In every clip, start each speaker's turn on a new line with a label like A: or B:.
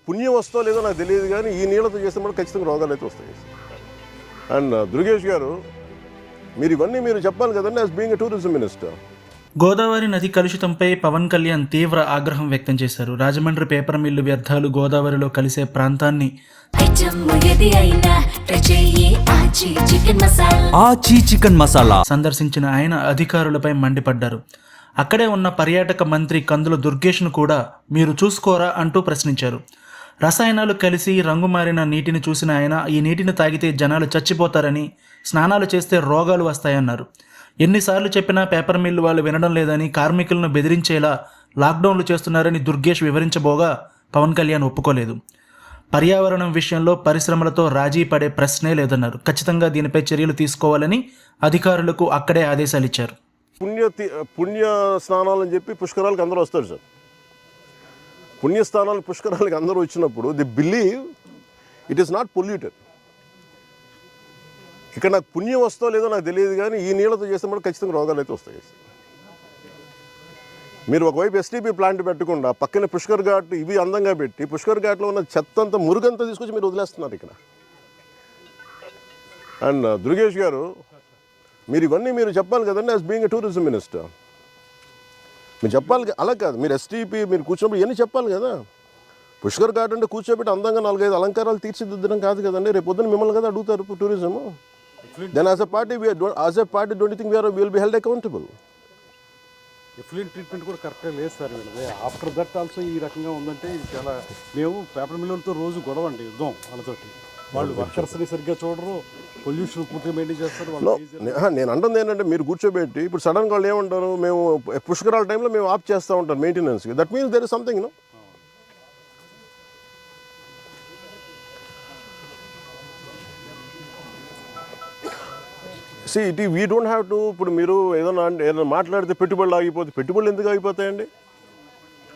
A: పుణ్యం వస్తో లేదో నాకు తెలియదు, కానీ ఈ నీళ్ళతో చేస్తే కూడా ఖచ్చితంగా రోగాలు అయితే వస్తాయి. అండ్ దుర్గేష్ గారు, మీరు ఇవన్నీ మీరు చెప్పాలి కదండి as being a tourism minister.
B: Godavari నది కలుషితంపై పవన్ కళ్యాణ్ తీవ్ర ఆగ్రహం వ్యక్తం చేశారు. రాజమండ్రి పేపర్ మిల్లు వ్యర్థాలు గోదావరిలో కలిసే ప్రాంతాన్ని
C: ఆచి చికెన్ మసాలా
B: సందర్శించిన ఆయన అధికారులపై మండిపడ్డారు. అక్కడే ఉన్న పర్యాటక మంత్రి కందుల దుర్గేష్ను కూడా మీరు చూసుకోరా అంటూ ప్రశ్నించారు. రసాయనాలు కలిసి రంగు మారిన నీటిని చూసిన ఆయన ఈ నీటిని తాగితే జనాలు చచ్చిపోతారని, స్నానాలు చేస్తే రోగాలు వస్తాయన్నారు. ఎన్నిసార్లు చెప్పినా పేపర్ మిల్లు వాళ్ళు వినడం లేదని, కార్మికులను బెదిరించేలా లాక్డౌన్లు చేస్తున్నారని దుర్గేష్ వివరించబోగా పవన్ కళ్యాణ్ ఒప్పుకోలేదు. పర్యావరణం విషయంలో పరిశ్రమలతో రాజీ పడే ప్రశ్నే లేదన్నారు. ఖచ్చితంగా దీనిపై చర్యలు తీసుకోవాలని అధికారులకు అక్కడే ఆదేశాలు ఇచ్చారు.
A: పుణ్య స్నానాలు అని చెప్పి పుష్కరాలకు అందరూ వస్తారు సార్. పుణ్యస్థానాలు పుష్కరాలకు అందరూ వచ్చినప్పుడు the believe it is not polluted. ఇక్కడ నాకు పుణ్యం వస్తో లేదో నాకు తెలియదు, కానీ ఈ నీళ్ళతో చేస్తే కూడా ఖచ్చితంగా రోగాలు అయితే వస్తాయి. మీరు ఒకవైపు ఎస్టీపీ ప్లాంట్ పెట్టకుండా పక్కన పుష్కర్ ఘాట్ ఇవి అందంగా పెట్టి పుష్కర్ ఘాట్లో ఉన్న చెత్త అంతా మురుగంతా తీసుకొచ్చి మీరు వదిలేస్తున్నారు ఇక్కడ. అండ్ దుర్గేష్ గారు, మీరు ఇవన్నీ మీరు చెప్పాలి కదండి as being a tourism minister. మీరు చెప్పాలి, అలా కాదు, మీరు ఎస్టీపీ మీరు కూర్చున్నప్పుడు ఇవన్నీ చెప్పాలి కదా. పుష్కర్ ఘాట్ అంటే కూర్చోబెట్టి అందంగా 4-5 అలంకారాలు తీర్చిదిద్దడం కాదు కదండి. రేపు పొద్దున్న మిమ్మల్ని కదా అడుగుతారు tourism. Then as a party don't you think will be held accountable?
D: Effluent treatment కూడా కరెక్ట్గా లేదు సార్ వీళ్ళది. ఆఫ్టర్ దట్ ఆల్సో ఈ రకంగా ఉందంటే ఇది చాలా, మేము పేపర్ మిల్లులతో రోజు గొడవ అండి, యుద్ధం వాళ్ళతోటి. వాళ్ళు వర్కర్స్ని సరిగ్గా చూడరు, పొల్యూషన్ పూర్తిగా మెయింటైన్ చేస్తారు.
A: నేను అంటుంది ఏంటంటే, మీరు కూర్చోబెట్టి ఇప్పుడు సడన్గా వాళ్ళు ఏమంటారు, మేము పుష్కరాల టైంలో మేము ఆఫ్ చేస్తూ ఉంటాం మెయింటెనెన్స్కి. That means there is something no. See it we don't have to. ఇప్పుడు మీరు ఏదైనా మాట్లాడితే పెట్టుబడులు ఆగిపోతే, పెట్టుబడులు ఎందుకు ఆగిపోతాయండి?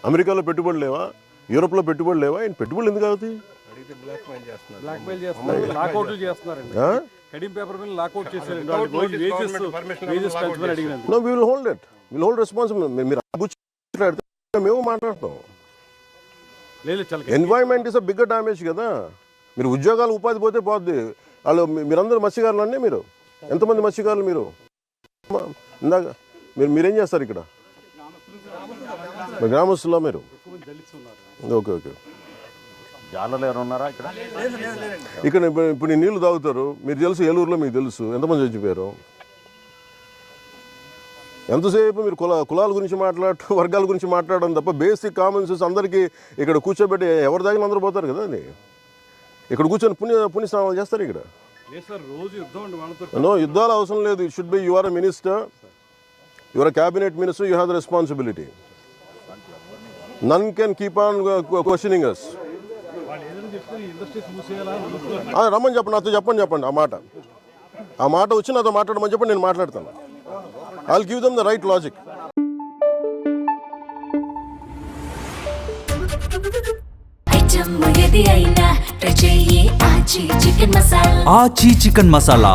A: అమెరికాలో పెట్టుబడులు లేవా? యూరోప్లో పెట్టుబడులు లేవా? ఏంటి పెట్టుబడులు ఎందుకు ఆగుతాయి?
D: బ్లాక్మెయిల్ చేస్తున్నారు, లాకౌట్లు చేస్తున్నారండి. హెడింగ్ పేపర్ మీద లాకౌట్ చేశారండి.
A: No, we will hold it, will hold responsible. మీరు మాట్లాడితే మేము మాట్లాడతాం. Environment is a bigger damage కదా. మీరు ఉద్యోగాలు ఉపాధి పోతే పోద్ది. వాళ్ళు మీరందరూ మత్స్యకారులు అండి. మీరు ఎంతమంది మత్స్యకారులు? మీరు ఇందాక మీరేం చేస్తారు ఇక్కడ? గ్రామస్తులా మీరు? Okay okay.
E: జాలర్లు ఎవరు ఉన్నారా ఇక్కడ?
A: ఇక్కడ ఇప్పుడు నీళ్లు తాగుతారు. మీరు తెలుసు, ఏలూరులో మీకు తెలుసు ఎంతమంది చచ్చిపోయారు. ఎంతసేపు మీరు కులాల గురించి మాట్లాడటం, వర్గాల గురించి మాట్లాడడం తప్ప బేసిక్ కామన్ సెన్స్ అందరికీ ఇక్కడ కూర్చోబెట్టి ఎవరి దాకా అందరూ పోతారు కదా. అది ఇక్కడ కూర్చొని పుణ్యస్నానాలు చేస్తారు ఇక్కడ. నో, యుద్ధాలు అవసరం లేదు. It should be, you are a minister, you are a cabinet minister, you have the responsibility. None can keep on questioning us. రమ్మని చెప్పండి, నాతో చెప్పండి ఆ మాట వచ్చి నాతో మాట్లాడమని చెప్పండి, నేను మాట్లాడతాను. I will give them the right logic.
C: ఆచి చికెన్ మసాలా